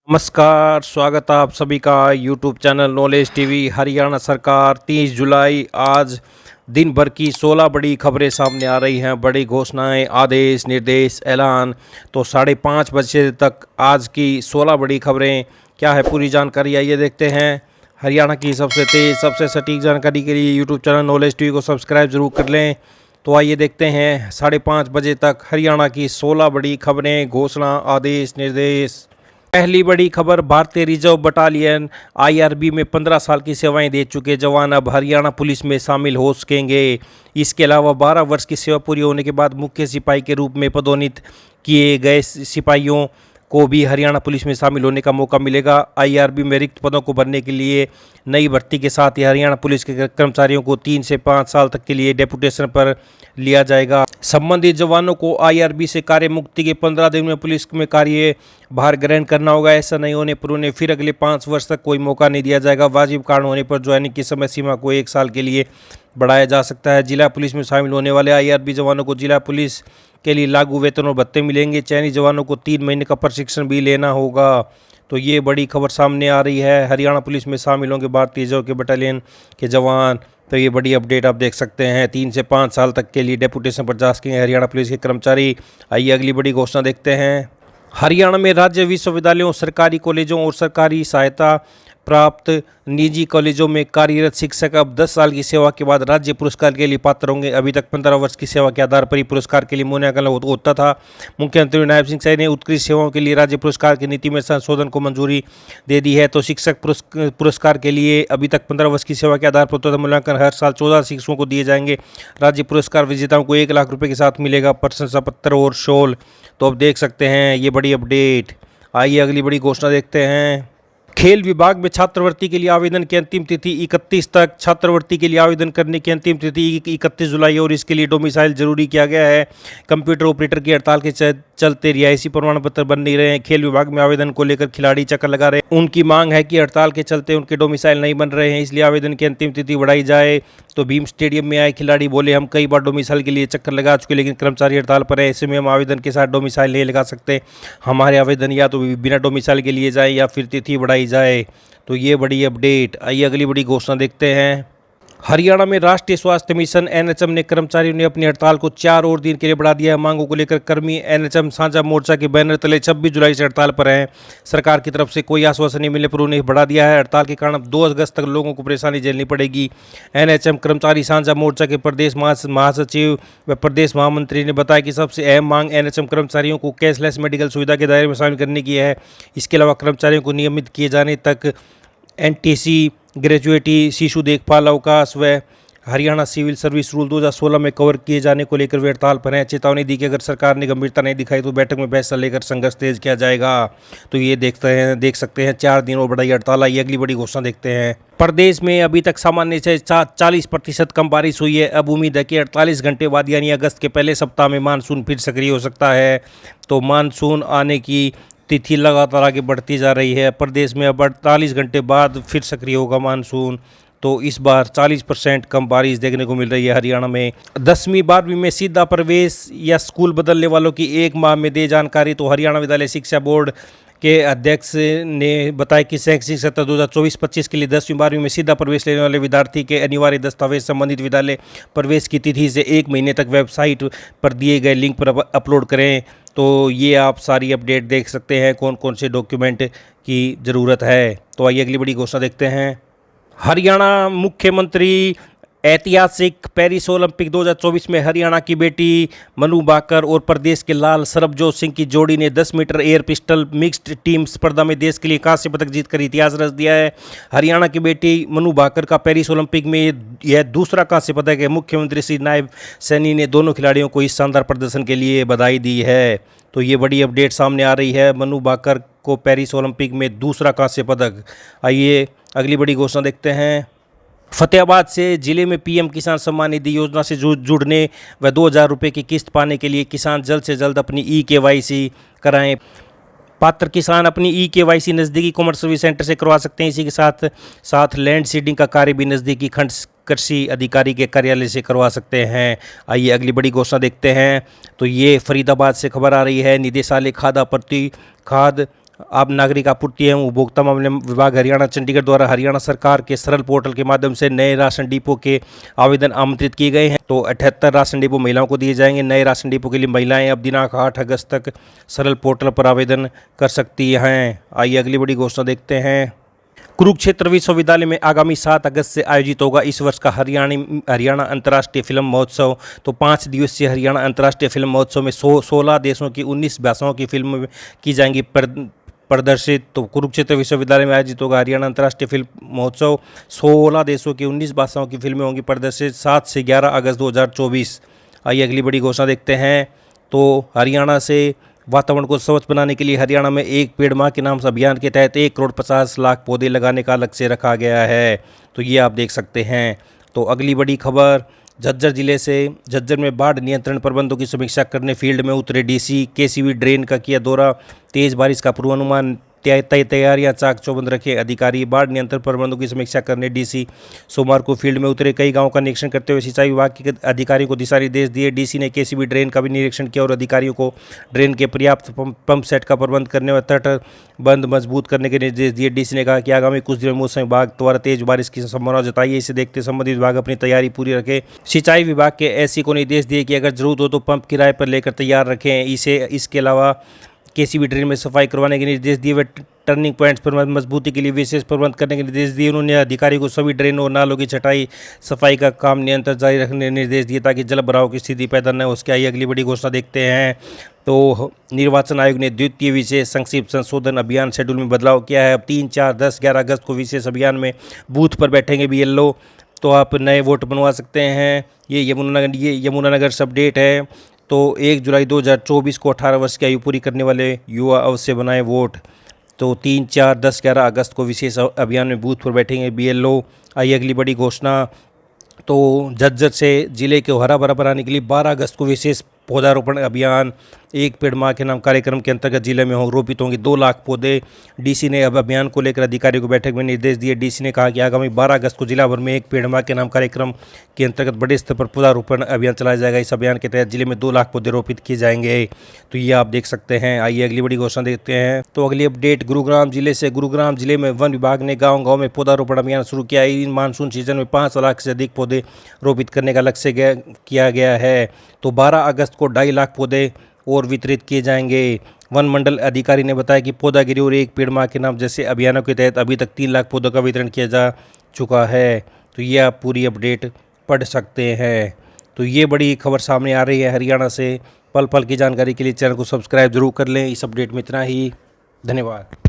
नमस्कार, स्वागत है आप सभी का YouTube channel knowledge TV. Haryana सरकार 30 जुलाई आज दिन भर की 16 बड़ी खबरें सामने आ रही हैं। बड़ी घोषणाएं, आदेश, निर्देश, ऐलान। तो 5:30 बजे तक आज की 16 बड़ी खबरें क्या है, पूरी जानकारी आइए देखते हैं। हरियाणा की सबसे तेज़, सबसे सटीक जानकारी के लिए यूट्यूब चैनल नॉलेज टीवी को सब्सक्राइब जरूर कर लें। तो आइए देखते हैं 5:30 बजे तक हरियाणा की 16 बड़ी खबरें, घोषणा, आदेश, निर्देश। पहली बड़ी खबर, भारतीय रिजर्व बटालियन आईआरबी में 15 साल की सेवाएं दे चुके जवान अब हरियाणा पुलिस में शामिल हो सकेंगे। इसके अलावा 12 वर्ष की सेवा पूरी होने के बाद मुख्य सिपाही के रूप में पदोन्नत किए गए सिपाहियों को भी हरियाणा पुलिस में शामिल होने का मौका मिलेगा। आईआरबी में रिक्त पदों को भरने के लिए नई भर्ती के साथ ही हरियाणा पुलिस के कर्मचारियों को 3 से 5 साल तक के लिए डेपुटेशन पर लिया जाएगा। संबंधित जवानों को आईआरबी से कार्य मुक्ति के 15 दिन में पुलिस में कार्य भार ग्रहण करना होगा। ऐसा नहीं होने पर उन्हें फिर अगले 5 वर्ष तक कोई मौका नहीं दिया जाएगा। वाजिब कारण होने पर ज्वाइनिंग की समय सीमा को 1 साल के लिए बढ़ाया जा सकता है। जिला पुलिस में शामिल होने वाले आईआरबी जवानों को जिला पुलिस के लिए लागू वेतन और भत्ते मिलेंगे। चयनित जवानों को 3 महीने का प्रशिक्षण भी लेना होगा। तो ये बड़ी खबर सामने आ रही है। हरियाणा पुलिस में शामिल होंगे भारतीय रिजर्व के बटालियन के जवान। तो ये बड़ी अपडेट आप देख सकते हैं। 3 से 5 साल तक के लिए डेपुटेशन पर जा सकेंगे हरियाणा पुलिस के कर्मचारी। आइए अगली बड़ी घोषणा देखते हैं। हरियाणा में राज्य विश्वविद्यालयों, सरकारी कॉलेजों और सरकारी सहायता प्राप्त निजी कॉलेजों में कार्यरत शिक्षक अब 10 साल की सेवा के बाद राज्य पुरस्कार के लिए पात्र होंगे। अभी तक 15 वर्ष की सेवा के आधार पर ही पुरस्कार के लिए मूल्यांकन होता था। मुख्यमंत्री नायब सिंह सैनी ने उत्कृष्ट सेवाओं के लिए राज्य पुरस्कार की नीति में संशोधन को मंजूरी दे दी है। तो शिक्षक पुरस्कार के लिए अभी तक 15 वर्ष की सेवा के आधार पर होता था मूल्यांकन। हर साल 14 शिक्षकों को दिए जाएंगे। राज्य पुरस्कार विजेताओं को 1 लाख रुपये के साथ मिलेगा प्रशंसा पत्र और शॉल। तो अब देख सकते हैं ये बड़ी अपडेट। आइए अगली बड़ी घोषणा देखते हैं। खेल विभाग में छात्रवृत्ति के लिए आवेदन की अंतिम तिथि 31 तक। छात्रवृत्ति के लिए आवेदन करने की अंतिम तिथि 31 जुलाई और इसके लिए डोमिसाइल जरूरी किया गया है। कंप्यूटर ऑपरेटर की हड़ताल के चलते रिहायशी प्रमाण पत्र बन नहीं रहे हैं। खेल विभाग में आवेदन को लेकर खिलाड़ी चक्कर लगा रहे हैं। उनकी मांग है कि हड़ताल के चलते उनके डोमिसाइल नहीं बन रहे हैं, इसलिए आवेदन की अंतिम तिथि बढ़ाई जाए। तो भीम स्टेडियम में आए खिलाड़ी बोले, हम कई बार डोमिसाइल के लिए चक्कर लगा चुके लेकिन कर्मचारी हड़ताल पर है, ऐसे में हम आवेदन के साथ डोमिसाइल नहीं लगा सकते। हमारे आवेदन या तो बिना डोमिसाइल के लिए जाए या फिर तिथि बढ़ाई जाए। तो ये बड़ी अपडेट। आइए अगली बड़ी घोषणा देखते हैं। हरियाणा में राष्ट्रीय स्वास्थ्य मिशन एनएचएम ने कर्मचारियों ने अपनी हड़ताल को 4 और दिन के लिए बढ़ा दिया है। मांगों को लेकर कर्मी एनएचएम साझा मोर्चा के बैनर तले 26 जुलाई से हड़ताल पर हैं। सरकार की तरफ से कोई आश्वासन नहीं मिलने पर उन्हें बढ़ा दिया है। हड़ताल के कारण अब 2 अगस्त तक लोगों को परेशानी झेलनी पड़ेगी। एनएचएम कर्मचारी साझा मोर्चा के प्रदेश महासचिव व प्रदेश महामंत्री ने बताया कि सबसे अहम मांग एनएचएम कर्मचारियों को कैशलेस मेडिकल सुविधा के दायरे में शामिल करने की है। इसके अलावा कर्मचारियों को नियमित किए जाने तक एनटीसी, ग्रेजुएटी, शिशु देखभाल अवकाश व हरियाणा सिविल सर्विस रूल 2016 में कवर किए जाने को लेकर वे हड़ताल पर हैं। चेतावनी दी कि अगर सरकार ने गंभीरता नहीं दिखाई तो बैठक में फैसला लेकर संघर्ष तेज किया जाएगा। तो ये देख सकते हैं 4 दिन और बढ़ाई हड़ताल। आइए अगली बड़ी घोषणा देखते हैं। प्रदेश में अभी तक सामान्य से 40% कम बारिश हुई है। अब उम्मीद है कि 48 घंटे बाद यानी अगस्त के पहले सप्ताह में मानसून फिर सक्रिय हो सकता है। तो मानसून आने की तिथि लगातार आगे बढ़ती जा रही है। प्रदेश में अब 48 घंटे बाद फिर सक्रिय होगा मानसून। तो इस बार 40% कम बारिश देखने को मिल रही है हरियाणा में। 10वीं 12वीं में सीधा प्रवेश या स्कूल बदलने वालों की 1 माह में दे जानकारी। तो हरियाणा विद्यालय शिक्षा बोर्ड के अध्यक्ष ने बताया कि शैक्षणिक सत्र 2024-25 के लिए 10वीं 12वीं में सीधा प्रवेश लेने वाले विद्यार्थी के अनिवार्य दस्तावेज संबंधित विद्यालय प्रवेश की तिथि से 1 महीने तक वेबसाइट पर दिए गए लिंक पर अपलोड करें। तो ये आप सारी अपडेट देख सकते हैं कौन कौन से डॉक्यूमेंट की ज़रूरत है। तो आइए अगली बड़ी घोषणा देखते हैं। हरियाणा मुख्यमंत्री ऐतिहासिक पेरिस ओलंपिक 2024 में हरियाणा की बेटी मनु भाकर और प्रदेश के लाल सरबजोत सिंह की जोड़ी ने 10 metre air pistol mixed team स्पर्धा में देश के लिए कांस्य पदक जीतकर इतिहास रच दिया है। हरियाणा की बेटी मनु भाकर का पेरिस ओलंपिक में यह दूसरा कांस्य पदक है। मुख्यमंत्री श्री नायब सैनी ने दोनों खिलाड़ियों को इस शानदार प्रदर्शन के लिए बधाई दी है। तो ये बड़ी अपडेट सामने आ रही है। मनु भाकर को पेरिस ओलंपिक में दूसरा कांस्य पदक। आइए अगली बड़ी घोषणा देखते हैं। फतेहाबाद से जिले में पीएम किसान सम्मान निधि योजना से जुड़ने व 2000 रुपये की किस्त पाने के लिए किसान जल्द से जल्द अपनी ई-केवाईसी कराएं। पात्र किसान अपनी ई-केवाईसी नज़दीकी कॉमर्स सर्विस सेंटर से करवा सकते हैं। इसी के साथ साथ लैंड सीडिंग का कार्य भी नज़दीकी खंड कृषि अधिकारी के कार्यालय से करवा सकते हैं। आइए अगली बड़ी घोषणा देखते हैं। तो ये फरीदाबाद से खबर आ रही है। निदेशालय खाद्य अब नागरिक आपूर्ति एवं उपभोक्ता मामले विभाग हरियाणा चंडीगढ़ द्वारा हरियाणा सरकार के सरल पोर्टल के माध्यम से नए राशन डिपो के आवेदन आमंत्रित किए गए हैं। तो 78 राशन डिपो महिलाओं को दिए जाएंगे। नए राशन डिपो के लिए महिलाएं अब दिनांक 8 अगस्त तक सरल पोर्टल पर आवेदन कर सकती हैं। आइए अगली बड़ी घोषणा देखते हैं। कुरुक्षेत्र विश्वविद्यालय में आगामी 7 अगस्त से आयोजित होगा इस वर्ष का हरियाणा अंतर्राष्ट्रीय फिल्म महोत्सव। तो 5 दिवसीय हरियाणा अंतर्राष्ट्रीय फिल्म महोत्सव में 16 देशों की 19 भाषाओं की फिल्म की जाएंगी प्रदर्शित। तो कुरुक्षेत्र विश्वविद्यालय में आयोजित होगा हरियाणा अंतर्राष्ट्रीय फिल्म महोत्सव। 16 देशों की 19 भाषाओं की फिल्में होंगी प्रदर्शित 7 से 11 अगस्त 2024। आइए अगली बड़ी घोषणा देखते हैं। तो हरियाणा से वातावरण को स्वच्छ बनाने के लिए हरियाणा में एक पेड़ मां के नाम से अभियान के तहत 1,50,00,000 पौधे लगाने का लक्ष्य रखा गया है। तो ये आप देख सकते हैं। तो अगली बड़ी खबर झज्जर जिले से। झज्जर में बाढ़ नियंत्रण प्रबंधों की समीक्षा करने फील्ड में उतरे डीसी। केसीबी ड्रेन का किया दौरा। तेज बारिश का पूर्वानुमान। तैयारियां चाक चौबंद रखे अधिकारी। बाढ़ नियंत्रण प्रबंधों की समीक्षा करने डीसी सोमवार को फील्ड में उतरे। कई गांवों का निरीक्षण करते हुए सिंचाई विभाग के अधिकारियों को दिशा निर्देश दिए। डीसी ने केसीबी ड्रेन का भी निरीक्षण किया और अधिकारियों को ड्रेन के पर्याप्त पंप सेट का प्रबंध करने व तटबंध मजबूत करने के निर्देश दिए। डीसी ने कहा कि आगामी कुछ दिनों में मौसम विभाग द्वारा तेज बारिश की संभावना जताई है। इसे देखते संबंधित विभाग अपनी तैयारी पूरी रखे। सिंचाई विभाग के एससी को निर्देश दिए कि अगर जरूरत हो तो पंप किराए पर लेकर तैयार रखें। इसके अलावा केसीबी ड्रेन में सफाई करवाने के निर्देश दिए। वे टर्निंग पॉइंट्स पर मजबूती के लिए विशेष प्रबंध करने के निर्देश दिए। उन्होंने अधिकारी को सभी ड्रेनों और नालों की छटाई सफाई का काम निरंतर जारी रखने के निर्देश दिए ताकि जल भराव की स्थिति पैदा न हो। उसके आइए अगली बड़ी घोषणा देखते हैं। तो निर्वाचन आयोग ने द्वितीय विशेष संक्षिप्त संशोधन अभियान शेड्यूल में बदलाव किया है। अब 3, 4, 10, 11 अगस्त को विशेष अभियान में बूथ पर बैठेंगे BLO। तो आप नए वोट बनवा सकते हैं। ये यमुनानगर सब डेट है। तो 1 जुलाई 2024 को 18 वर्ष की आयु पूरी करने वाले युवा अवश्य बनाएं वोट। तो 3, 4, 10, 11 अगस्त को विशेष अभियान में बूथ पर बैठेंगे BLO। आइए अगली बड़ी घोषणा। तो झज्जर से जिले को हरा भरा बनाने के लिए 12 अगस्त को विशेष पौधारोपण अभियान एक पेड़ मां के नाम कार्यक्रम के अंतर्गत जिले में रोपित होंगे 2 लाख पौधे। डीसी ने अब अभियान को लेकर अधिकारियों को बैठक में निर्देश दिए। डीसी ने कहा कि आगामी 12 अगस्त को जिला भर में एक पेड़ मां के नाम कार्यक्रम के अंतर्गत बड़े स्तर पर पौधारोपण अभियान चलाया जाएगा। इस अभियान के तहत जिले में 2 लाख पौधे रोपित किए जाएंगे। तो ये आप देख सकते हैं। आइए अगली बड़ी घोषणा देखते हैं। तो अगली अपडेट गुरुग्राम जिले से। गुरुग्राम जिले में वन विभाग ने गाँव में पौधारोपण अभियान शुरू किया है। इन मानसून सीजन में 5 लाख से अधिक पौधे रोपित करने का लक्ष्य किया गया है। तो 12 अगस्त को 2.5 लाख पौधे और वितरित किए जाएंगे। वन मंडल अधिकारी ने बताया कि पौधागिरी और एक पेड़ मां के नाम जैसे अभियानों के तहत अभी तक 3 लाख पौधों का वितरण किया जा चुका है। तो ये आप पूरी अपडेट पढ़ सकते हैं। तो ये बड़ी खबर सामने आ रही है हरियाणा से। पल पल की जानकारी के लिए चैनल को सब्सक्राइब जरूर कर लें। इस अपडेट में इतना ही। धन्यवाद।